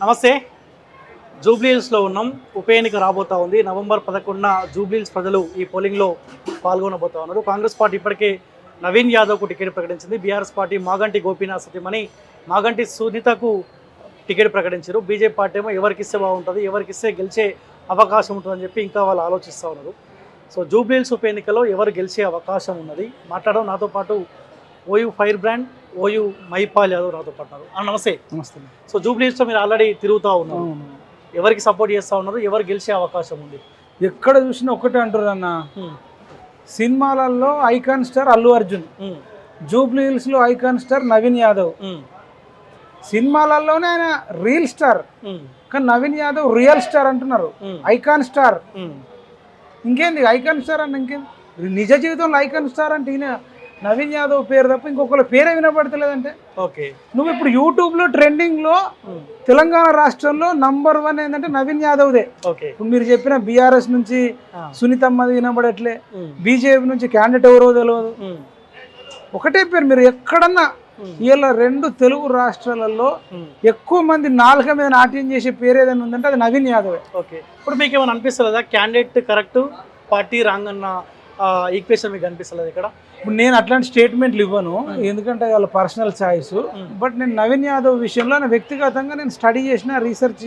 నమస్తే. జూబ్లీహిల్స్లో ఉన్నాం. ఉప ఎన్నిక రాబోతా ఉంది. నవంబర్ 11న జూబ్లీహిల్స్ ప్రజలు ఈ పోలింగ్లో పాల్గొనబోతా ఉన్నారు. కాంగ్రెస్ పార్టీ ఇప్పటికే నవీన్ యాదవ్కు టికెట్ ప్రకటించింది. బీఆర్ఎస్ పార్టీ మాగంటి గోపీనాథ్ సతీమణి మాగంటి సునీతకు టికెట్ ప్రకటించారు. బీజేపీ పార్టీ ఏమో ఎవరికిస్తే బాగుంటుంది, ఎవరికిస్తే గెలిచే అవకాశం ఉంటుందని చెప్పి ఇంకా వాళ్ళు ఆలోచిస్తూ ఉన్నారు. సో జూబ్లీహిల్స్ ఉప ఎన్నికలో ఎవరు గెలిచే అవకాశం ఉన్నది మాట్లాడడం నాతో పాటు OU fire brand OU Mypal Yadav నాతో పాటు. నమస్తే. నమస్తే. సో జూబ్లీహిల్స్లో మీరు ఆల్రెడీ తిరుగుతూ ఉన్నారు. ఎవరికి సపోర్ట్ చేస్తూ ఉన్నారు, ఎవరు గెలిచే అవకాశం ఉంది? ఎక్కడ చూసినా ఒకటే అంటారు అన్న, సినిమాలలో ఐకాన్ స్టార్ అల్లు అర్జున్, జూబ్లీహిల్స్లో ఐకాన్ స్టార్ నవీన్ యాదవ్. సినిమాలలోనే ఆయన రియల్ స్టార్, కానీ నవీన్ యాదవ్ రియల్ స్టార్ అంటున్నారు, ఐకాన్ స్టార్. ఇంకేంది ఐకాన్ స్టార్ అంటే? ఇంకేంది నిజ జీవితంలో ఐకాన్ స్టార్ అంటే ఈయన నవీన్ యాదవ్ పేరు తప్ప ఇంకొకరి పేరే వినపడతలేదంటే. ఓకే, నువ్వు ఇప్పుడు యూట్యూబ్లో ట్రెండింగ్లో తెలంగాణ రాష్ట్రంలో #1 ఏంటంటే నవీన్ యాదవ్దే. ఓకే, ఇప్పుడు మీరు చెప్పిన బీఆర్ఎస్ నుంచి సునీతమ్మది వినబడట్లే, బీజేపీ నుంచి క్యాండిడేట్ ఎవరో తెలియదు, ఒకటే పేరు. మీరు ఎక్కడన్నా ఇలా 2 తెలుగు రాష్ట్రాలలో ఎక్కువ మంది నాలుక మీద నాట్యం చేసే పేరు ఏదైనా ఉందంటే అది నవీన్ యాదవే. ఓకే, ఇప్పుడు మీకు ఏమైనా అనిపిస్తుందా క్యాండిడేట్ కరెక్ట్ పార్టీ రాంగ్ అన్న ఈక్వేషన్ మీకు అనిపిస్తలేదు ఇక్కడ? ఇప్పుడు నేను అట్లాంటి స్టేట్మెంట్లు ఇవ్వను, ఎందుకంటే వాళ్ళ పర్సనల్ చాయిస్. బట్ నేను నవీన్ యాదవ్ విషయంలో వ్యక్తిగతంగా నేను స్టడీ చేసిన, రీసెర్చ్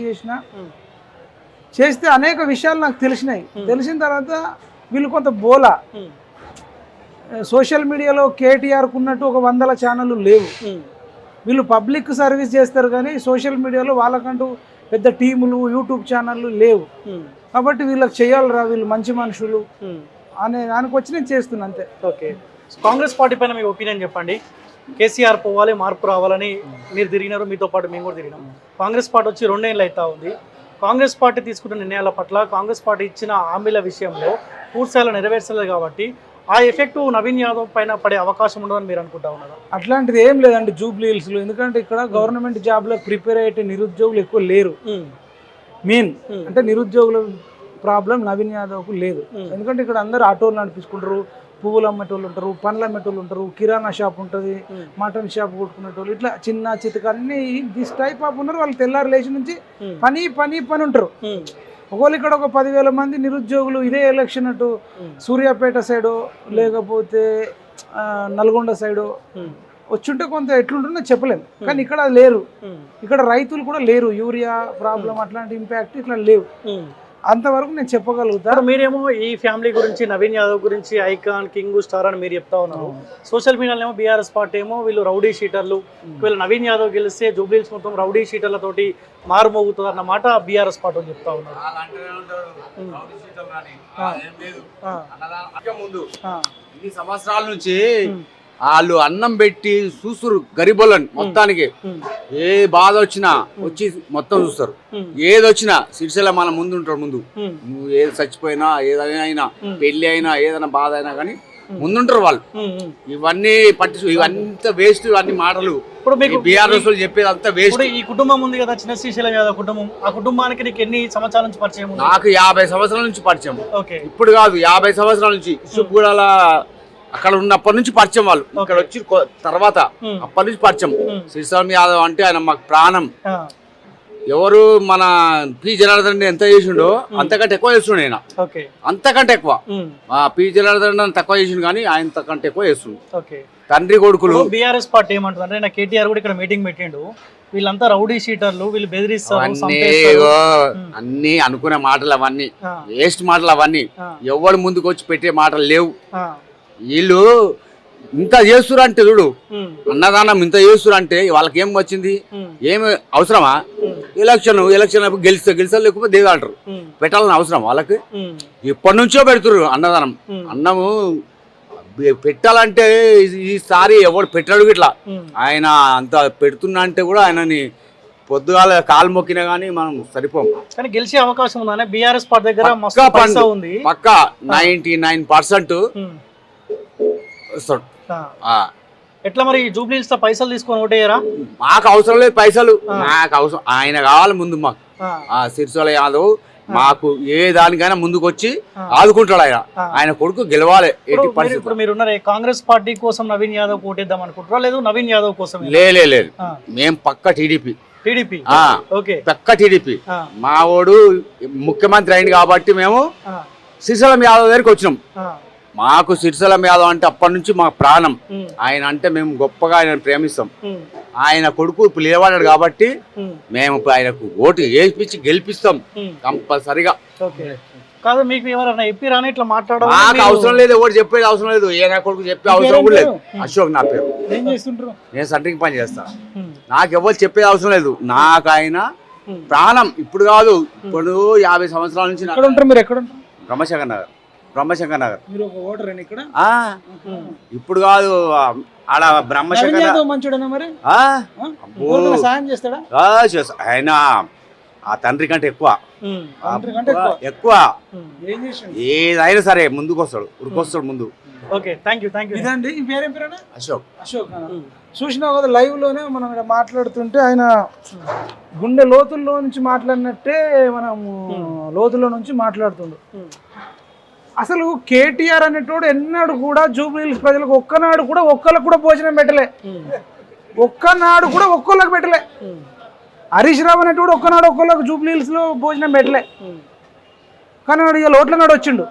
చేస్తే అనేక విషయాలు నాకు తెలిసినాయి. తెలిసిన తర్వాత వీళ్ళు కొంత బోలా. సోషల్ మీడియాలో కేటీఆర్కు ఉన్నట్టు ఒక 100 ఛానళ్ళు లేవు. వీళ్ళు పబ్లిక్ సర్వీస్ చేస్తారు కానీ సోషల్ మీడియాలో వాళ్ళకంటూ పెద్ద టీములు, యూట్యూబ్ ఛానళ్ళు లేవు. కాబట్టి వీళ్ళకి చేయాలిరా, వీళ్ళు మంచి మనుషులు అనే దానికి వచ్చి నేను చేస్తున్నా అంతే. ఓకే, కాంగ్రెస్ పార్టీ పైన మీ ఒపీనియన్ చెప్పండి. కేసీఆర్ పోవాలి, మార్పు రావాలని మీరు తిరిగినారు, మీతో పాటు మేము కూడా తిరిగినాం. కాంగ్రెస్ పార్టీ వచ్చి 2 ఏళ్ళు అవుతా ఉంది. కాంగ్రెస్ పార్టీ తీసుకున్న నిర్ణయాల పట్ల, కాంగ్రెస్ పార్టీ ఇచ్చిన హామీల విషయంలో పూర్తిస్థాయిలో నెరవేర్చలేదు కాబట్టి ఆ ఎఫెక్ట్ నవీన్ యాదవ్ పైన పడే అవకాశం ఉండదని మీరు అనుకుంటా ఉన్నారు? అట్లాంటిది ఏం లేదండి జూబ్లీహిల్స్లో. ఎందుకంటే ఇక్కడ గవర్నమెంట్ జాబ్లో ప్రిపేర్ అయ్యే నిరుద్యోగులు ఎక్కువ లేరు. మెయిన్ అంటే నిరుద్యోగుల ప్రాబ్లం నవీన్ యాదవ్కు లేదు. ఎందుకంటే ఇక్కడ అందరూ ఆటోలు నడిపించుకుంటారు, పువ్వులు అమ్మేటోళ్ళు ఉంటారు, పండ్లు అమ్మేటోళ్ళు ఉంటారు, కిరాణా షాప్ ఉంటుంది, మటన్ షాప్ కొట్టుకునేటోళ్ళు, ఇట్లా చిన్న చితక అన్ని దిస్ టైప్ ఆఫ్ ఉన్నారు. వాళ్ళు తెల్లారు లేచి నుంచి పని ఉంటారు. ఒకవేళ ఇక్కడ ఒక 10,000 మంది నిరుద్యోగులు ఇదే ఎలక్షన్ అటు సూర్యాపేట సైడు లేకపోతే నల్గొండ సైడు వచ్చుంటే కొంత ఎట్లుంటుందో చెప్పలేము. కానీ ఇక్కడ లేరు. ఇక్కడ రైతులు కూడా లేరు. యూరియా ప్రాబ్లం అట్లాంటి ఇంపాక్ట్ ఇట్లా లేవు. అంతవరకు నేను చెప్పగలుగుతాను. మీరేమో ఈ ఫ్యామిలీ గురించి, నవీన్ యాదవ్ గురించి ఐకాన్, కింగ్, స్టార్ అని మీరు చెప్తా ఉన్నారు. సోషల్ మీడియాలో ఏమో బీఆర్ఎస్ పార్టీ ఏమో వీళ్ళు రౌడీ షీటర్లు, వీళ్ళు నవీన్ యాదవ్ గెలిస్తే జూబ్లీహిల్స్ మొత్తం రౌడీ షీటర్లతోటి మారుమోగుతుంది అన్నమాట బీఆర్ఎస్ పార్టీ చెప్తా ఉన్నారు. సంవత్సరాల నుంచి వాళ్ళు అన్నం పెట్టి చూస్తురు గరీబులను మొత్తానికి. ఏ బాధ వచ్చినా వచ్చి మొత్తం చూస్తారు. ఏది వచ్చినా సిరిసిల్ల మన ముందు ఉంటారు. ముందు నువ్వు ఏది చచ్చిపోయినా, ఏదైనా పెళ్లి అయినా, ఏదైనా బాధ అయినా కానీ ముందుంటారు వాళ్ళు. ఇవన్నీ ఇవంతా వేస్ట్, అన్ని మాటలు. ఇప్పుడు మీకు బీఆర్ఎస్ చెప్పేది అంతా వేస్ట్. ఈ కుటుంబం ఉంది కదా, చిన్న శ్రీశైలం యాదవ్ కుటుంబం, ఆ కుటుంబానికి నీకు ఎన్ని సంవత్సరాల నుంచి పరిచయం? నాకు 50 సంవత్సరాల నుంచి పరిచయం. ఓకే, ఇప్పుడు కాదు, 50 సంవత్సరాల నుంచి. ఇసుగూడల అక్కడ ఉన్నప్పటి నుంచి పరిచయం. వాళ్ళు ఇక్కడ వచ్చి తర్వాత అప్పటి నుంచి పరిచయం. శ్రీశైలం యాదవ్ అంటే ఆయన మాకు ప్రాణం. ఎవరు మన పి జనార్దన్ ఎంత చేసిండో అంతకంటే ఎక్కువ చేస్తుండే ఆయన. అంతకంటే ఎక్కువ పి జనార్దన్ తక్కువ చేసిండు కానీ ఆయన కంటే ఎక్కువ చేస్తుండు. తండ్రి కొడుకులు. బీఆర్ఎస్ పార్టీ ఏమంటుంది అంటే, కేటీఆర్ కూడా ఇక్కడ మీటింగ్ పెట్టిండు, వీళ్ళంతా రౌడీ షీటర్లు, వీళ్ళు బెదిరిస్తారు, అన్ని అనుకునే మాటలు అవన్నీ వేస్ట్ మాటలు. అవన్నీ ఎవరు ముందుకు వచ్చి పెట్టే మాటలు లేవు. వీళ్ళు ఇంత చేస్తురు అంటే చూడు, అన్నదానం ఇంత చేస్తురు అంటే వాళ్ళకి ఏం వచ్చింది? ఏమి అవసరమా? ఎలక్షన్ గెలిస్తే లేకపోతే దిగాంటారు. పెట్టాలని అవసరం వాళ్ళకి? ఇప్పటి నుంచో పెడుతురు అన్నదానం. అన్నము పెట్టాలంటే ఈసారి ఎవడు పెట్టాడు ఇట్లా. ఆయన అంత పెడుతున్నా అంటే కూడా ఆయనని పొద్దుగాల కాలు మొక్కినా గానీ మనం సరిపోం. కానీ గెలిచే అవకాశం ఉందా బీఆర్ఎస్ పార్టీ దగ్గర? పక్కా 99% ఎట్లా మరి జూబ్లీహిల్స్ తో పైసలు తీసుకొని ఓటేయరా? మాకు అవసరం లేదు పైసలు, నాకు అవసరం ఆయన కావాలి ముందు. మాకు సిరిసిల్ల యాదవ్ మాకు ఏ దానికైనా ముందుకు వచ్చి ఆదుకుంటాడు. ఆయన కొడుకు గెలవాలి. ఇప్పుడు మీరున్నారే కాంగ్రెస్ పార్టీ కోసం నవీన్ యాదవ్ ఓటేద్దాం అనుకుంటారా, లేదు నవీన్ యాదవ్ కోసం? లేదు, మేము పక్క టీడీపీ. టీడీపీ ఓకే పక్క టీడీపీ. మా వాడు ముఖ్యమంత్రి అయింది కాబట్టి మేము శ్రీశైలం యాదవ్ దగ్గరికి వచ్చినాం. మాకు శ్రీశైలం యాదవ్ అంటే అప్పటి నుంచి మా ప్రాణం. ఆయన అంటే మేము గొప్పగా ఆయన ప్రేమిస్తాం. ఆయన కొడుకు ఇప్పుడు నిలబడ్డాడు కాబట్టి మేము ఆయనకు ఓటు వేయించి గెలిపిస్తాం కంపల్సరిగా. కాదు మీకు ఎవరైనా చెప్పి రాని ఇట్లా మాట్లాడాలి? నాకు అవసరం లేదు, ఓటు చెప్పేది అవసరం లేదు, ఏ నా కొడుకు చెప్పే అవసరం కూడా లేదు. అశోక్ నా పేరు. నేను సెంటరింగ్ పని చేస్తా. నాకు ఎవరు చెప్పేది అవసరం లేదు. నాకు ఆయన ప్రాణం. ఇప్పుడు కాదు, ఇప్పుడు 50 సంవత్సరాల నుంచి. బ్రహ్మశంకర్ నగర్. బ్రహ్మశంకర్ నగర్ ఇప్పుడు కాదు, ఆడ బ్రహ్మశంకర్ ఆయన ఆ తండ్రి కంటే ఎక్కువ ఏదైనా సరే ముందుకు వస్తాడు, ఉరికొస్తాడు ముందు. అశోక్. చూసినావు కదా లైవ్ లోనే మనం ఇక్కడ మాట్లాడుతుంటే ఆయన గుండె లోతుల్లో నుంచి మాట్లాడినట్టే మనము లోతుల్లో నుంచి మాట్లాడుతుండు. అసలు కేటీఆర్ అనేటోడు ఎన్నాడు కూడా జూబ్లీహిల్స్ ప్రజలకు ఒక్కనాడు కూడా ఒక్కళ్ళకు కూడా భోజనం పెట్టలే. ఒక్కనాడు కూడా ఒక్కళ్ళకి పెట్టలే. హరీష్ రావు అనేటోడు ఒక్కనాడు ఒక్కళ్ళకు జూబ్లీహిల్స్ లో భోజనం పెట్టలే. కానీ వాడు ఇక లోట్ల నాడు వచ్చిండు.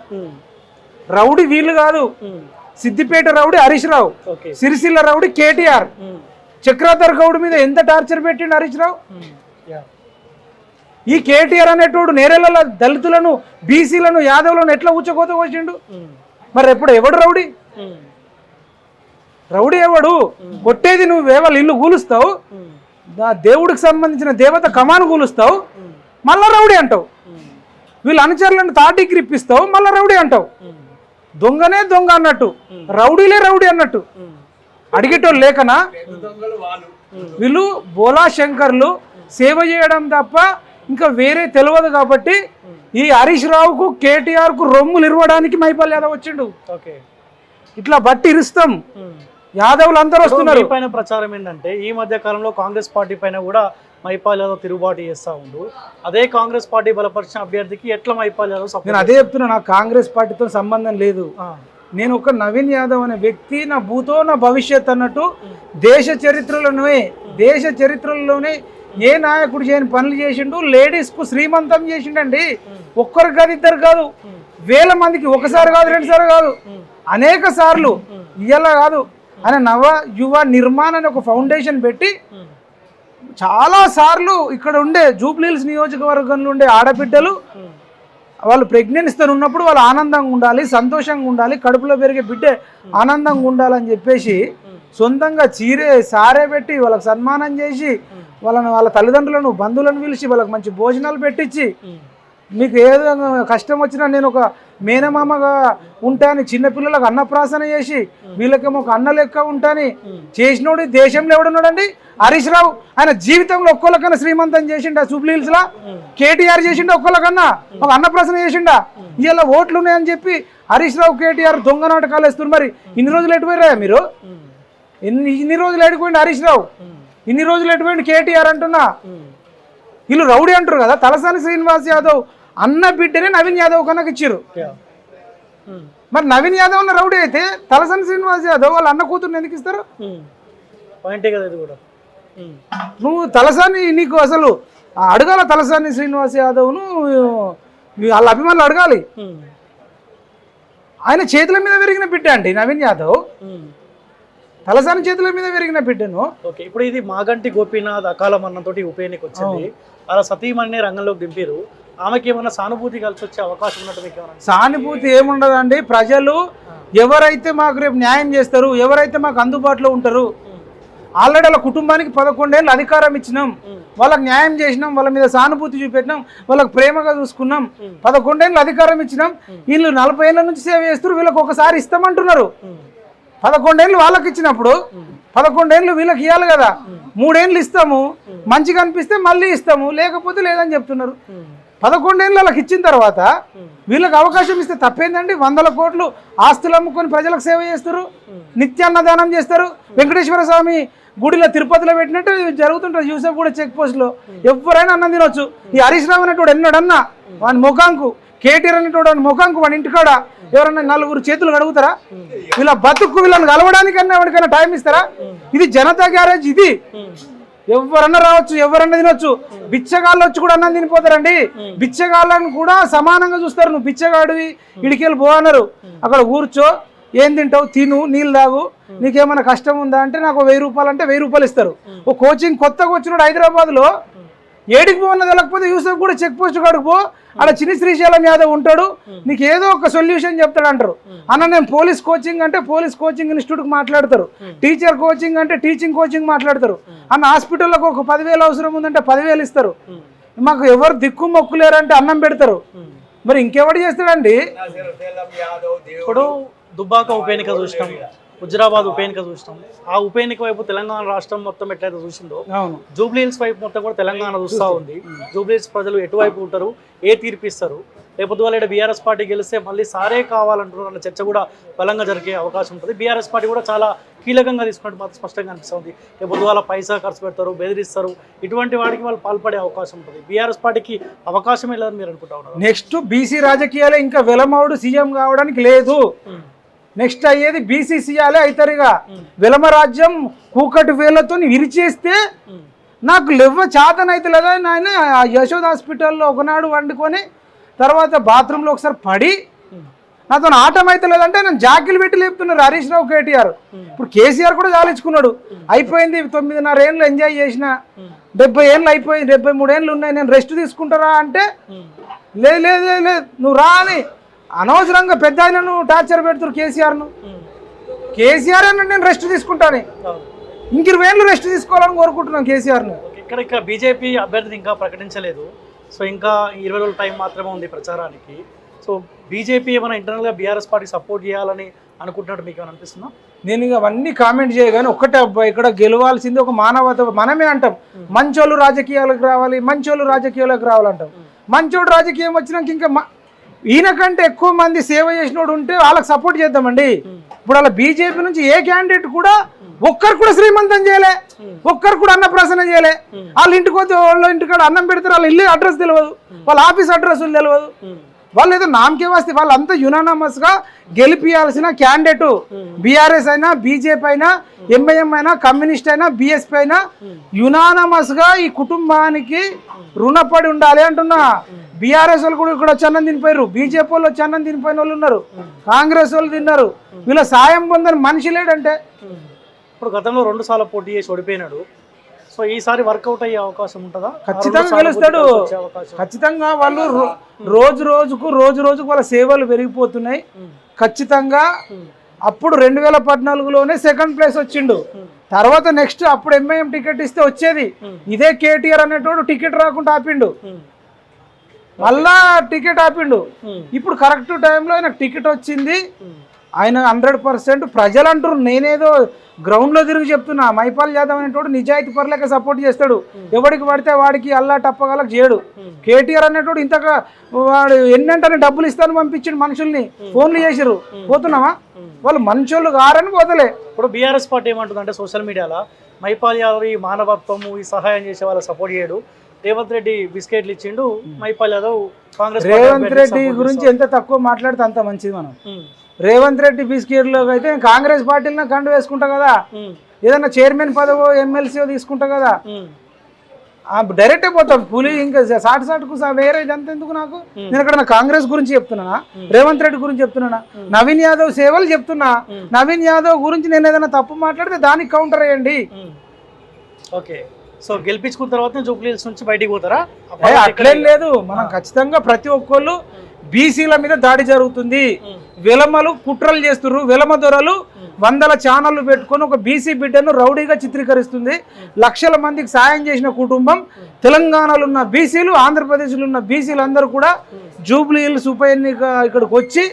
రౌడీ వీళ్ళు కాదు, సిద్దిపేట రౌడీ హరీష్ రావు, సిరిసిల్ల రౌడీ కేటీఆర్. చక్రాధర్ గౌడ్ మీద ఎంత టార్చర్ పెట్టిండు హరీష్ రావు. ఈ కేటీఆర్ అనేటోడు నేరేళ్ల దళితులను, బీసీలను, యాదవులను ఎట్లా ఊచకోత వచ్చిండు. మరి ఎప్పుడు ఎవడు రౌడీ? రౌడీ ఎవడు? కొట్టేది నువ్వు వేవాళ్ళు ఇల్లు కూలుస్తావు, దేవుడికి సంబంధించిన దేవత కమాను కూలుస్తావు, మళ్ళా రౌడీ అంటావు. వీళ్ళు అనుచరులను తాటికి రిప్పిస్తావు, మళ్ళా రౌడీ అంటావు. దొంగనే దొంగ అన్నట్టు, రౌడీలే రౌడీ అన్నట్టు. అడిగేటోళ్ళు లేకనా? వీళ్ళు బోలా శంకర్లు సేవ చేయడం తప్ప ఇంకా వేరే తెలియదు. కాబట్టి ఈ హరీష్ రావుకు, కేటీఆర్ కు రొమ్ములు ఇరవడానికి మైపాల్ యాదవ్ వచ్చిండు. ఇట్లా బట్టి ఇరుస్తాం. యాదవులు అందరూ వస్తున్నారు. పైన ప్రచారం ఏంటంటే ఈ మధ్య కాలంలో కాంగ్రెస్ పార్టీ పైన కూడా మైపాల్ యాదవ్ తిరుగుబాటు చేస్తా ఉండు. అదే కాంగ్రెస్ పార్టీ బలపరిచిన అభ్యర్థికి ఎట్లా మైపాల్ యాదవ్? నేను అదే చెప్తున్నా, నాకు కాంగ్రెస్ పార్టీతో సంబంధం లేదు. నేను ఒక నవీన్ యాదవ్ అనే వ్యక్తి నా భూతో నా భవిష్యత్ అన్నట్టు దేశ చరిత్రలోనే ఏ నాయకుడు చేయని పనులు చేసిండు. లేడీస్ కు శ్రీమంతం చేసిండండి. ఒక్కరు కాదు, ఇద్దరు కాదు, వేల మందికి. ఒకసారి కాదు, 2 సార్లు కాదు, అనేక సార్లు. ఇయ్యాల కాదు, ఆయన నవ యువ నిర్మాణ్ అనే ఒక ఫౌండేషన్ పెట్టి చాలా సార్లు ఇక్కడ ఉండే జూబ్లీహిల్స్ నియోజకవర్గంలో ఉండే ఆడబిడ్డలు వాళ్ళు ప్రెగ్నెన్సీతో ఉన్నప్పుడు వాళ్ళు ఆనందంగా ఉండాలి, సంతోషంగా ఉండాలి, కడుపులో పెరిగే బిడ్డ ఆనందంగా ఉండాలని చెప్పేసి సొంతంగా చీరే సారే పెట్టి వాళ్ళకి సన్మానం చేసి వాళ్ళ తల్లిదండ్రులను, బంధువులను పిలిచి వాళ్ళకి మంచి భోజనాలు పెట్టించి, మీకు ఏదో కష్టం వచ్చినా నేను ఒక మేనమామగా ఉంటాని చిన్నపిల్లలకు అన్నప్రాసన చేసి వీళ్ళకేమో ఒక అన్న లెక్క ఉంటాని చేసినోడు దేశంలో ఎవడున్నాడండి? హరీష్ రావు. ఆయన జీవితంలో ఒక్కొక్కకన్నా శ్రీమంతం చేసిండా? జూబ్లీహిల్స్ లా కేటీఆర్ చేసిండా? ఒక్కొక్కకన్నా ఒక అన్నప్రాసన చేసిండా? ఇలా ఓట్లు ఉన్నాయని చెప్పి హరీష్ రావు, కేటీఆర్ దొంగ నాటకాలు వేస్తున్నారు. మరి ఇన్ని రోజులు ఎటుపోయారా మీరు? ఇన్ని రోజులు ఎటుపోయింది హరీష్ రావు? ఇన్ని రోజులు ఎటుపోయింది కేటీఆర్ అంటున్నా? వీళ్ళు రౌడీ అంటారు కదా. తలసాని శ్రీనివాస్ యాదవ్ అన్న బిడ్డనే నవీన్ యాదవ్ కన్నా ఇచ్చారు. మరి నవీన్ యాదవ్ అన్న రౌడీ అయితే తలసాని శ్రీనివాస్ యాదవ్ వాళ్ళ అన్న కూతురుని ఎందుకు ఇస్తారు? నువ్వు తలసాని, నీకు అసలు అడగాల తలసాని శ్రీనివాస్ యాదవ్ను వాళ్ళ అభిమానులు అడగాలి. ఆయన చేతుల మీద పెరిగిన బిడ్డ అండి నవీన్ యాదవ్. తలసాని చేతుల మీద పెరిగిన బిడ్డను. ఇప్పుడు ఇది మాగంటి గోపీనాథ్ అకాల మరణంతోటి ఉప ఎన్నిక వచ్చింది. అలా సతీమణిని రంగంలోకి దింపారు. ఆమెకి ఏమన్నా సానుభూతి కలిసి వచ్చే అవకాశం ఉన్నట్టు? సానుభూతి ఏముండదండి. ప్రజలు ఎవరైతే మాకు రేపు న్యాయం చేస్తారు, ఎవరైతే మాకు అందుబాటులో ఉంటారు, ఆల్రెడీ వాళ్ళ కుటుంబానికి 11 ఏళ్ళు అధికారం ఇచ్చినాం, వాళ్ళకి న్యాయం చేసినాం, వాళ్ళ మీద సానుభూతి చూపెట్టినాం, వాళ్ళకి ప్రేమగా చూసుకున్నాం, 11 ఏళ్ళు అధికారం ఇచ్చినాం. వీళ్ళు 40 ఏళ్ళ నుంచి సేవ చేస్తారు, వీళ్ళకి ఒకసారి ఇస్తామంటున్నారు. 11 ఏళ్ళు వాళ్ళకి ఇచ్చినప్పుడు 11 ఏళ్ళు వీళ్ళకి ఇవ్వాలి కదా. 3 ఏళ్ళు ఇస్తాము, మంచిగా అనిపిస్తే మళ్ళీ ఇస్తాము, లేకపోతే లేదని చెప్తున్నారు. 11 ఏళ్ళు వాళ్ళకి ఇచ్చిన తర్వాత వీళ్ళకి అవకాశం ఇస్తే తప్పేందండి? 100 కోట్లు ఆస్తులు అమ్ముకొని ప్రజలకు సేవ చేస్తారు, నిత్యాన్నదానం చేస్తారు. వెంకటేశ్వర స్వామి గుడిలో తిరుపతిలో పెట్టినట్టు జరుగుతుంటుంది. యూసఫ్ కూడా చెక్ పోస్ట్లో ఎవరైనా అన్నం తినొచ్చు. ఈ హరీష్ రావు అనేటోడు ఎన్నడన్నా వాని ముఖాంకు, కేటీఆర్ అనేటోడు వాని ముఖాంకు, వాడి ఇంటికాడ ఎవరన్నా 4 చేతులు కడుగుతారా? వీళ్ళ బతుకు వీళ్ళని కలవడానికన్నా ఎవరికైనా టైం ఇస్తారా? ఇది జనతా గ్యారేజ్. ఇది ఎవరన్నా రావచ్చు, ఎవరన్నా తినొచ్చు. బిచ్చగాళ్ళు వచ్చి కూడా అన్నం తినిపోతారండి. బిచ్చగాళ్ళని కూడా సమానంగా చూస్తారు. నువ్వు బిచ్చగాడివి ఇడికెళ్ళి పో అన్నారు. అక్కడ కూర్చో, ఏం తింటావు, తిను, నీళ్ళు తాగు, నీకేమైనా కష్టం ఉందా అంటే నాకు 1000 రూపాయలు అంటే 1000 రూపాయలు ఇస్తారు. ఓ కోచింగ్ కొత్తగా వచ్చినాడు హైదరాబాద్లో, ఏడికి పోన్నది వెళ్ళకపోతే యూసఫ్ కూడా చెక్ పోస్ట్ కాడికి పో, అక్కడ చిన్ని శ్రీశైలం యాదవ్ ఉంటాడు, నీకు ఏదో ఒక సొల్యూషన్ చెప్తాడు అంటారు. అన్న నేను పోలీస్ కోచింగ్ అంటే పోలీస్ కోచింగ్ ఇన్స్టిట్యూట్కి మాట్లాడతారు, టీచర్ కోచింగ్ అంటే టీచింగ్ కోచింగ్ మాట్లాడతారు. అన్న హాస్పిటల్లోకి ఒక 10,000 అవసరం ఉందంటే 10,000 ఇస్తారు. మాకు ఎవరు దిక్కు మొక్కు లేరంటే అన్నం పెడతారు. మరి ఇంకెవడు చేస్తాడండి? ఇప్పుడు దుబ్బాక ఉప ఎన్నిక చూసినాం, హుజరాబాద్ ఉప ఎన్నిక చూసినాం. ఆ ఉప ఎన్నిక వైపు తెలంగాణ రాష్ట్రం మొత్తం ఎట్లయితే చూసిందో జూబ్లీహిల్స్ వైపు మొత్తం కూడా తెలంగాణ చూస్తూ ఉంది. జూబ్లీహిల్స్ ప్రజలు ఎటువైపు ఉంటారు, ఏ తీర్పు ఇస్తారు, లేకపోతే వాళ్ళ బీఆర్ఎస్ పార్టీ గెలిస్తే మళ్ళీ సారే కావాలంటున్నారు అన్న చర్చ కూడా బలంగా జరిగే అవకాశం ఉంటుంది. బీఆర్ఎస్ పార్టీ కూడా చాలా కీలకంగా తీసుకున్నట్టు మాత్రం స్పష్టంగా అనిపిస్తుంది. లేకపోతే వాళ్ళ పైసా ఖర్చు పెడతారు, బెదిరిస్తారు, ఇటువంటి వాటికి వాళ్ళు పాల్పడే అవకాశం ఉంటుంది. బీఆర్ఎస్ పార్టీకి అవకాశం లేదని మీరు అనుకుంటా ఉన్నారు? నెక్స్ట్ బీసీ రాజకీయాలే, ఇంకా వెలమవుడు సీఎం కావడానికి లేదు. నెక్స్ట్ అయ్యేది బీసీసీఆలే అవుతారుగా. వెలమ రాజ్యం కూకటి వేళ్లతో విరిచేస్తే నాకు లెవ్వ చాతనైతే లేదా. ఆయన యశోద్ హాస్పిటల్లో ఒకనాడు వండుకొని తర్వాత బాత్రూంలో ఒకసారి పడి నాతో ఆటం అయితే లేదంటే నేను జాకిలు పెట్టి లేపుతున్నారు హరీష్ రావు, కేటీఆర్. ఇప్పుడు కేసీఆర్ కూడా చాలించుకున్నాడు. అయిపోయింది 9.5 ఏళ్ళు ఎంజాయ్ చేసిన, 70 ఏళ్ళు అయిపోయింది, 73 ఏళ్ళు ఉన్నాయి, నేను రెస్ట్ తీసుకుంటారా అంటే లేదు లేదు లేదు నువ్వు రా అని అనవసరంగా పెద్ద ఆయనను టార్చర్ పెడుతున్నారు కేసీఆర్ను. కేసీఆర్ అన్న నేను రెస్ట్ తీసుకుంటాను, 20 ఏళ్ళు రెస్ట్ తీసుకోవాలని కోరుకుంటున్నాను కేసీఆర్ను. ఇక్కడ బీజేపీ అభ్యర్థిని ఇంకా ప్రకటించలేదు. సో ఇంకా 20 రోజుల టైం మాత్రమే ఉంది ప్రచారానికి. సో బీజేపీ ఏమైనా ఇంటర్నల్గా బీఆర్ఎస్ పార్టీ సపోర్ట్ చేయాలని అనుకుంటున్నట్టు మీకు ఏమైనా అనిపిస్తుందా? నేను ఇక అవన్నీ కామెంట్ చేయగానే ఒక్కటే అబ్బాయి, ఇక్కడ గెలవాల్సింది ఒక మానవత. మనమే అంటాం మంచోళ్ళు రాజకీయాలకు రావాలి, మంచోళ్ళు రాజకీయాలకు రావాలంటాం. మంచోడు రాజకీయం వచ్చినాక ఇంకా ఈయన కంటే ఎక్కువ మంది సేవ చేసినోడు ఉంటే వాళ్ళకి సపోర్ట్ చేద్దామండి. ఇప్పుడు అలా బీజేపీ నుంచి ఏ క్యాండిడేట్ కూడా ఒక్కరు కూడా శ్రీమంతం చేయలే, ఒక్కరు కూడా అన్నప్రాసన చేయలే. వాళ్ళ ఇంటికి పోతే వాళ్ళ ఇంటికాడ అన్నం పెడతారు, వాళ్ళ ఇల్లు అడ్రస్ తెలియదు, వాళ్ళ ఆఫీస్ అడ్రస్ తెలియదు. వాళ్ళు ఏదో నామకే వస్తే వాళ్ళంతా యునానమస్ గా గెలిపియాల్సిన క్యాండిడేట్. బీఆర్ఎస్ అయినా, బీజేపీ అయినా, ఎంఐఎం అయినా, కమ్యూనిస్ట్ అయినా, బిఎస్పీ అయినా యునానమస్ గా ఈ కుటుంబానికి రుణపడి ఉండాలి అంటున్నా. బీఆర్ఎస్ వాళ్ళు కూడా ఇక్కడ వచ్చి అన్నం తినిపోయారు, బీజేపీ వాళ్ళు వచ్చి అన్నం తినిపోయిన వాళ్ళు ఉన్నారు, కాంగ్రెస్ వాళ్ళు తిన్నారు. వీళ్ళ సాయం పొందని మనిషి లేడంటే. ఇప్పుడు గతంలో 2 సార్లు పోటీ చేసి ఓడిపోయినాడు. సో ఈసారి వర్కౌట్ అయ్యే అవకాశం ఉంటుందా? ఖచ్చితంగా గెలుస్తాడు. ఖచ్చితంగా వాళ్ళు రోజు రోజుకు వాళ్ళ సేవలు పెరిగిపోతున్నాయి. ఖచ్చితంగా అప్పుడు 2014లోనే సెకండ్ ప్లేస్ వచ్చిండు. తర్వాత నెక్స్ట్ అప్పుడు ఎంఐఎం టికెట్ ఇస్తే వచ్చేది. ఇదే కేటీఆర్ అనేటోడు టికెట్ రాకుండా ఆపిండు, మళ్ళా టికెట్ ఆపిండు. ఇప్పుడు కరెక్ట్ టైంలో ఆయనకు టికెట్ వచ్చింది. ఆయన 100% ప్రజలు అంటారు. నేనేదో గ్రౌండ్లో తిరిగి చెప్తున్నా. మైపాల్ యాదవ్ అనేటోడు నిజాయితీ పరులకే సపోర్ట్ చేస్తాడు, ఎవడికి పడితే వాడికి అల్లా టప్పగలకు చేయడు. కేటీఆర్ అనేటోడు ఇంతగా వాడు ఎన్నంటే డబ్బులు ఇస్తాను పంపించిండు, మనుషుల్ని ఫోన్లు చేసిరు, పోతున్నావా? వాళ్ళు మనుషులు గారని పోతలే. ఇప్పుడు బీఆర్ఎస్ పార్టీ ఏమంటుందంటే సోషల్ మీడియాలో మైపాల్ యాదవ్ ఈ మానవత్వము, ఈ సహాయం చేసే వాళ్ళకి సపోర్ట్ చేయడు, రేవంత్ రెడ్డి బిస్కెట్లు ఇచ్చిండు, మైపాల్ యాదవ్ కాంగ్రెస్. రేవంత్ రెడ్డి గురించి ఎంత తక్కువ మాట్లాడితే అంత మంచిది. మనం రేవంత్ రెడ్డి బిస్కెట్లో అయితే కాంగ్రెస్ పార్టీలో కండు వేసుకుంటా కదా, ఏదన్నా చైర్మన్ పదవో ఎమ్మెల్సీ తీసుకుంటా కదా, డైరెక్ట్ అయిపోతాం పులి. ఇంకా సాటుకు వేరే ఇదంతా ఎందుకు నాకు? నేను ఇక్కడ కాంగ్రెస్ గురించి చెప్తున్నానా, రేవంత్ రెడ్డి గురించి చెప్తున్నానా, నవీన్ యాదవ్ సేవలు చెప్తున్నా. నవీన్ యాదవ్ గురించి నేను ఏదైనా తప్పు మాట్లాడితే దానికి కౌంటర్ వేయండి. ఓకే, సో గెలిపించుకున్న తర్వాత జూబ్లీహిల్స్ నుంచి బయటికి పోతారా? అట్లేం లేదు. మనం ఖచ్చితంగా ప్రతి ఒక్కళ్ళు బీసీల మీద దాడి జరుగుతుంది, వెలమలు కుట్రలు చేస్తున్నారు. వెలమ దొరలు 100 ఛానళ్లు పెట్టుకొని ఒక బీసీ బిడ్డను రౌడీగా చిత్రీకరిస్తుంది. లక్షల మందికి సాయం చేసిన కుటుంబం తెలంగాణలో ఉన్న బీసీలు, ఆంధ్రప్రదేశ్లో ఉన్న బీసీలు అందరూ కూడా జూబ్లీహిల్స్ ఉప ఎన్నిక ఇక్కడికి వచ్చి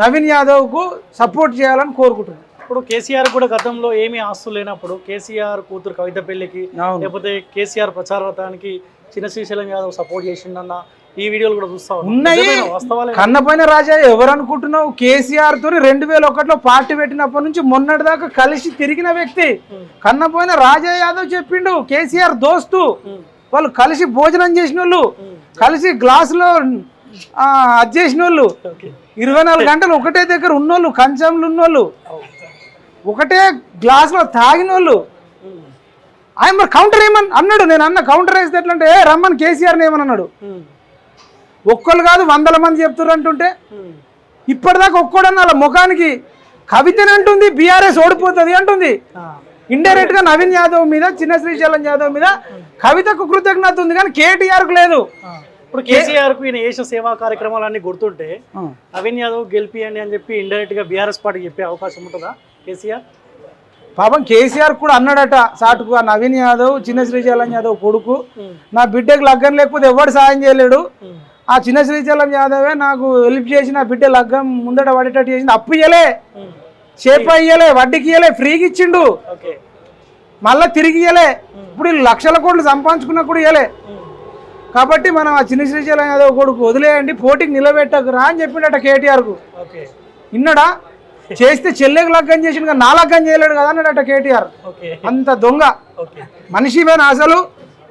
నవీన్ యాదవ్కు సపోర్ట్ చేయాలని కోరుకుంటున్నాను. ఇప్పుడు కేసీఆర్ కూడా గతంలో ఏమీ ఆస్తులు లేనప్పుడు కేసీఆర్ కూతురు కవిత పెళ్లికి, లేకపోతే కేసీఆర్ ప్రచారానికి చిన్న శ్రీశైలం యాదవ్ సపోర్ట్ చేసిండన్న ఈ వీడియోలు కూడా చూస్తా ఉన్నాయి. కన్నపైన రాజా ఎవరు అనుకుంటున్నావు? కేసీఆర్ తోని 2001లో పార్టీ పెట్టినప్పటి నుంచి మొన్నటి దాకా కలిసి తిరిగిన వ్యక్తి కన్నపైన రాజా యాదవ్ చెప్పిండు. కేసీఆర్ దోస్తు, వాళ్ళు కలిసి భోజనం చేసిన వాళ్ళు, కలిసి గ్లాసులో అది చేసిన వాళ్ళు, 24 గంటలు ఒకటే దగ్గర ఉన్నోళ్ళు, కంచంలు ఉన్నోళ్ళు, ఒకటే గ్లాసులో తాగిన వాళ్ళు. ఆయన మరి కౌంటర్ ఏమని అన్నాడు, నేను అన్న కౌంటర్ వేస్తే ఎట్లంటే రమ్మని కేసీఆర్ని ఏమని అన్నాడు. ఒక్కళ్ళు కాదు 100 మంది చెప్తున్నారు అంటుంటే ఇప్పటిదాకా ఒక్కడన్నా వాళ్ళ ముఖానికి కవితని అంటుంది బీఆర్ఎస్ ఓడిపోతుంది అంటుంది. ఇండైరెక్ట్ గా నవీన్ యాదవ్ మీద, చిన్న శ్రీశైలం యాదవ్ మీద కవితకు కృతజ్ఞత ఉంది కానీ కేటీఆర్కు లేదు. ఇప్పుడు కేసీఆర్ కు ఈయన చేసిన సేవా కార్యక్రమాలన్నీ గుర్తుంటే నవీన్ యాదవ్ గెలిపియండి అని చెప్పి ఇండైరెక్ట్ గా బీఆర్ఎస్ పార్టీకి చెప్పే అవకాశం ఉంటుందా కేసీఆర్? పాపం కేసీఆర్ కూడా అన్నాడట సాటుకు, ఆ నవీన్ యాదవ్ చిన్న శ్రీశైలం యాదవ్ కొడుకు, నా బిడ్డకు లగ్గం లేకపోతే ఎవడు సాయం చేయలేడు, ఆ చిన్న శ్రీశైలం యాదవే నాకు హెల్ప్ చేసి నా బిడ్డ లగ్గం ముందట పడేటట్టు చేసింది, అప్పు ఇయ్యలే, చేప ఇయ్యలే, వడ్డీకి ఇయ్యలే, ఫ్రీకి ఇచ్చిండు, మళ్ళీ తిరిగి ఇయ్యలే, ఇప్పుడు 1,00,000 కోట్లు సంపాదించుకున్నా కూడా ఇయ్యలే. కాబట్టి మనం ఆ చిన్న శ్రీశైలం యాదవ్ కొడుకు వదిలేయండి, పోటీకి నిలబెట్టకురా అని చెప్పిండట కేటీఆర్కు. విన్నాడా? చేస్తే చెల్లెకు లగ్గం చేసిండు, నా లగ్గం చేయలేడు కదా అన్నాడట కేటీఆర్. అంత దొంగ మనిషివేనా అసలు?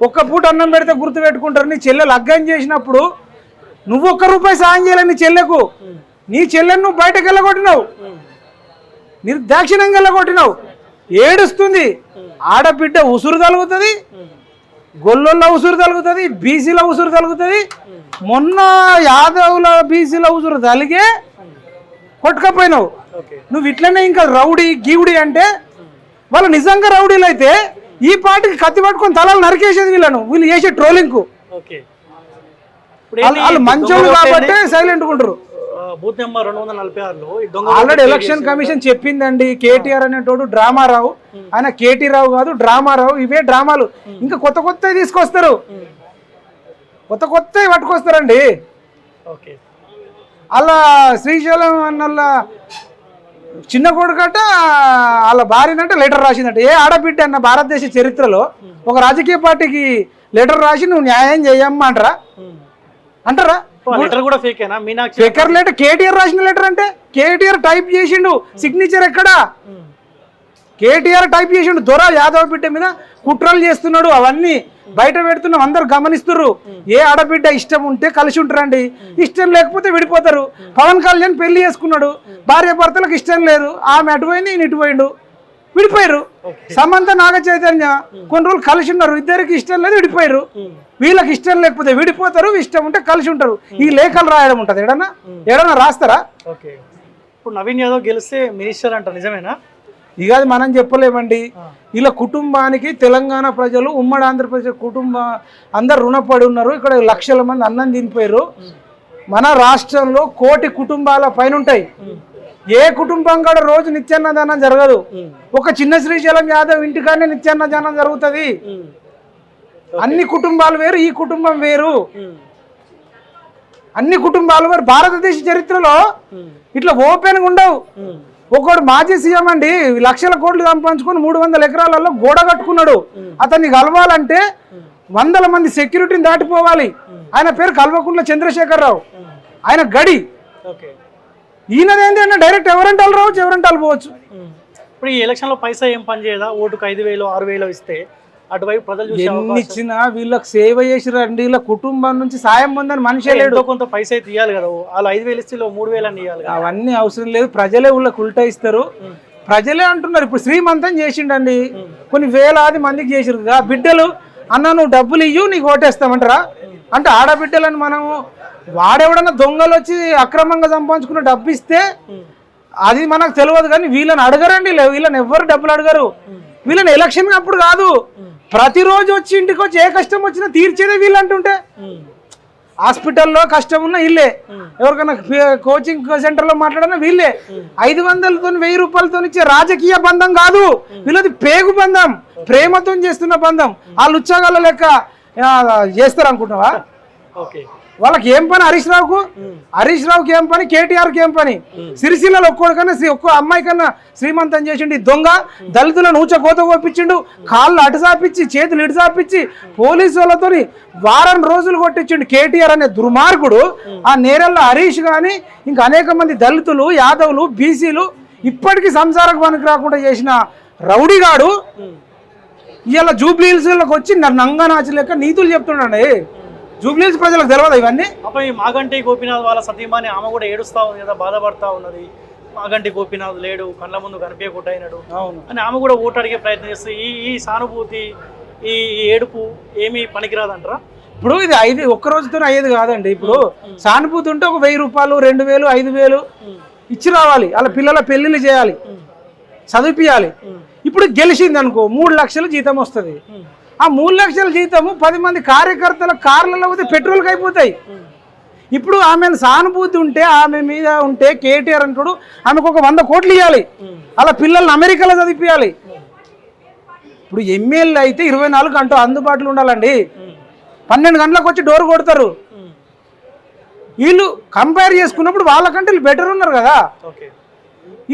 ఒక్క పూట అన్నం పెడితే గుర్తు పెట్టుకుంటారు. నీ చెల్లె లగ్గం చేసినప్పుడు నువ్వు ₹1 సాయం చేయలేదు నీ చెల్లెకు, నీ చెల్లెని నువ్వు బయటకు వెళ్ళగొట్టినావు, నిర్దాక్షిణ్యంగా వెళ్ళగొట్టినావు. ఏడుస్తుంది, ఆడబిడ్డ ఉసురు తలుగుతుంది, గొల్లోళ్ళ ఉసురు తలుగుతుంది, బీసీల ఉసురు తలుగుతుంది. మొన్న యాదవుల బీసీల ఉసురు తలిగే కొట్టుకపోయినావు. నువ్వు ఇట్లనే ఇంకా రౌడీ గీవుడి అంటే వాళ్ళు నిజంగా రౌడీలు అయితే ఈ పార్టీకి కత్తి పట్టుకొని తలలు నరికేసేది వీళ్ళను, వీళ్ళు చేసే ట్రోలింగ్ కు. వాళ్ళు మంచోళ్ళు కాబట్టి సైలెంట్ ఉంటారు. బూత్ నెంబర్ 246లో ఆల్రెడీ ఎలక్షన్ కమిషన్ చెప్పిందండి, కేటీఆర్ అనేటోడు డ్రామారావు, ఆయన కేటీ రావు కాదు డ్రామారావు. ఇవే డ్రామాలు ఇంకా కొత్త కొత్తవి తీసుకొస్తారు, కొత్త కొత్తవి పట్టుకొస్తారండి. అలా శ్రీశైలం అన్న చిన్న కొడుకట వాళ్ళ భార్యనంటే లెటర్ రాసిందట. ఏ ఆడబిడ్డ అన్న భారతదేశ చరిత్రలో ఒక రాజకీయ పార్టీకి లెటర్ రాసి నువ్వు న్యాయం చేయమ్మా అంటారా? లెటర్ కూడా ఫేకేనా? మీనాక్షి ఫేకర్ లెటర్, కేటీఆర్ రాసిన లెటర్ అంటే కేటీఆర్ టైప్ చేసిండు, సిగ్నేచర్ ఎక్కడా? కేటీఆర్ టైప్ చేసిండు. దొర యాదవ్ బిడ్డ మీద కుట్రలు చేస్తున్నాడు, అవన్నీ బయట పెడుతున్నాం, అందరు గమనిస్తున్నారు. ఏ ఆడబిడ్డ ఇష్టం ఉంటే కలిసి ఉంటారండి, ఇష్టం లేకపోతే విడిపోతారు. పవన్ కళ్యాణ్ పెళ్లి చేసుకున్నాడు, భార్య భర్తలకు ఇష్టం లేదు, ఆమె అటుపోయింది ఈయన ఇటుపోయిండు, విడిపోయారు. సమంత నాగ చైతన్య కొన్ని రోజులు కలిసి ఉన్నారు, ఇద్దరికి ఇష్టం లేదు విడిపోయారు. వీళ్ళకి ఇష్టం లేకపోతే విడిపోతారు, ఇష్టం ఉంటే కలిసి ఉంటారు. ఈ లేఖలు రాయడం ఉంటుంది, ఏడన్నా రాస్తారా? ఇప్పుడు నవీన్ యాదవ్ గెలిస్తే మినిస్టర్ అంట, నిజమేనా? ఇక అది మనం చెప్పలేమండి. ఇలా కుటుంబానికి తెలంగాణ ప్రజలు, ఉమ్మడి ఆంధ్రప్రదేశ్ కుటుంబం అందరు రుణపడి ఉన్నారు. ఇక్కడ 1,00,000 మంది అన్నం తినిపోయారు. మన రాష్ట్రంలో 1 కోటి కుటుంబాల పైన ఉంటాయి. ఏ కుటుంబం కూడా రోజు నిత్యాన్నదానం జరగదు. ఒక చిన్న శ్రీశైలం యాదవ్ ఇంటికానే నిత్యాన్నదానం జరుగుతుంది. అన్ని కుటుంబాలు వేరు, ఈ కుటుంబం వేరు, అన్ని కుటుంబాలు వేరు. భారతదేశ చరిత్రలో ఇట్లా ఓపెన్గా ఉండవు. ఒకడు మాజీ సీఎం అండి 1,00,000 కోట్లు సంపాదించుకొని 300 ఎకరాలలో గోడ కట్టుకున్నాడు. అతన్ని కలవాలంటే 100 మంది సెక్యూరిటీని దాటిపోవాలి. ఆయన పేరు కల్వకుంట్ల చంద్రశేఖరరావు, ఆయన గడి. ఈయనదేంటి అన్న డైరెక్ట్ ఎవరంటే వాళ్ళు రావచ్చు, ఎవరంటే వాళ్ళు పోవచ్చు. ఇప్పుడు ఈ ఎలక్షన్లో పైసా ఏం పని చేయదా? ఓటుకు 5,000 6,000 ఇస్తే అటువైపు ప్రజలు ఎన్ని ఇచ్చినా వీళ్ళకి సేవ చేసిరండి. వీళ్ళ కుటుంబం నుంచి సాయం పొందని మనిషే లేడు. కొంత పైసా అయితే ఇవ్వాలి కదా, వాళ్ళు 5,000 ఇస్తే 3,000 అని ఇవ్వాలి. అవన్నీ అవసరం లేదు, ప్రజలే వీళ్ళకి ఉల్టా ఇస్తారు. ప్రజలే అంటున్నారు. ఇప్పుడు శ్రీమంతం చేసిండండి, కొన్ని వేలాది మందికి చేసిరు. బిడ్డలు అన్న నువ్వు డబ్బులు ఇయ్యు నీకు ఓటేస్తామంటారా? అంటే ఆడబిడ్డలను మనము వాడెవడన్నా దొంగలు వచ్చి అక్రమంగా సంపాదించుకున్న డబ్బు ఇస్తే అది మనకు తెలియదు, కానీ వీళ్ళని అడగరండి. వీళ్ళని ఎవ్వరు డబ్బులు అడగరు. వీళ్ళని ఎలక్షన్ అప్పుడు కాదు, ప్రతిరోజు వచ్చి ఇంటికి వచ్చి ఏ కష్టం వచ్చినా తీర్చేదే వీళ్ళు అంటుంటే. హాస్పిటల్లో కష్టం ఉన్నా వీళ్ళే, ఎవరికైనా కోచింగ్ సెంటర్లో మాట్లాడినా వీళ్ళే. 500తో 1000 రూపాయలతో ఇచ్చే రాజకీయ బంధం కాదు వీళ్ళది, పేగు బంధం, ప్రేమతో చేస్తున్న బంధం. వాళ్ళు ఉత్సాహాల లెక్క చేస్తారు అనుకుంటున్నావా? వాళ్ళకి ఏం పని? హరీష్ రావుకి ఏం పని? కేటీఆర్కి ఏం పని? సిరిసిల్లలో ఒక్కోడికన్నా ఒక్కో అమ్మాయి కన్నా శ్రీమంతం చేసిండు దొంగ. దళితులను ఊచ కోత కోపించిండు, కాళ్ళు అటు సాపించి చేతులు ఇటు సాపించి పోలీసు వాళ్ళతో వారం రోజులు కొట్టించిండు కేటీఆర్ అనే దుర్మార్గుడు. ఆ నేరల్లో హరీష్ కానీ ఇంకా అనేక మంది దళితులు, యాదవులు, బీసీలు ఇప్పటికీ సంసారకు పనికి రాకుండా చేసిన రౌడీగాడు ఇలా జూబ్లీ హిల్స్లోకి వచ్చి నంగనాచి లెక్క నీతులు చెప్తున్నాడు. జూబ్లీ హిల్స్ ప్రజలకు తెలియదు ఇవన్నీ. అప్పుడు ఈ మాగంటి గోపీనాథ్ వాళ్ళ సతీమణి ఆమె కూడా ఏడుస్తా ఉంది కదా, బాధపడతా ఉన్నది. మాగంటి గోపీనాథ్ లేడు, కళ్ళ ముందు కనిపించకుండా అయినాడు అవును. అని ఆమె కూడా ఓటు అడిగే ప్రయత్నం చేస్తే ఈ సానుభూతి ఈ ఏడుపు ఏమీ పనికిరాదంటారా? ఇప్పుడు ఇది ఒక్క రోజుతో అయ్యేది కాదండి. ఇప్పుడు సానుభూతి ఉంటే ఒక 1000 రూపాయలు 2000 5000 ఇచ్చి రావాలి, వాళ్ళ పిల్లల పెళ్లిళ్ళు చేయాలి, చదివిపియాలి. ఇప్పుడు గెలిచింది అనుకో 3 లక్షల జీతం వస్తుంది. ఆ 3 లక్షల జీతము 10 మంది కార్యకర్తల కార్లలో పోతే పెట్రోల్కి అయిపోతాయి. ఇప్పుడు ఆమె సానుభూతి ఉంటే ఆమె మీద ఉంటే కేటీఆర్ అంటాడు ఆమెకు ఒక 100 కోట్లు ఇవ్వాలి, అలా పిల్లల్ని అమెరికాలో చదివిపియాలి. ఇప్పుడు ఎమ్మెల్యే అయితే 24 గంటలు అందుబాటులో ఉండాలండి. 12 గంటలకు వచ్చి డోర్ కొడతారు. వీళ్ళు కంపేర్ చేసుకున్నప్పుడు వాళ్ళకంటే వీళ్ళు బెటర్ ఉన్నారు కదా. ఓకే,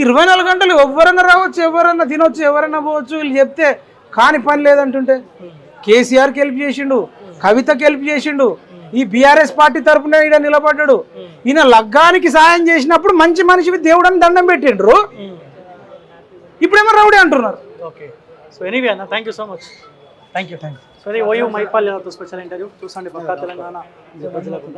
24 గంటలు ఎవరైనా రావచ్చు, ఎవరైనా తినొచ్చు, ఎవరైనా పోవచ్చు. వీళ్ళు చెప్తే కాని పని లేదంటుంటే కేసీఆర్కి హెల్ప్ చేసిండు, కవితకి హెల్ప్ చేసిండు, ఈ బీఆర్ఎస్ పార్టీ తరఫున ఈయన నిలబడ్డాడు. ఈయన లగ్గానికి సాయం చేసినప్పుడు మంచి మనిషి దేవుడు అని దండం పెట్టిండ్రు. ఇప్పుడేమో రౌడీ అంటున్నారు. ఓకే. సో ఎనీవే అన్న, thank you so much. Thank you. So ఇది ఓయూ మైపాల్ స్పెషల్ ఇంటర్వ్యూ చూసండి పక్కా తెలంగాణ ప్రజలకు.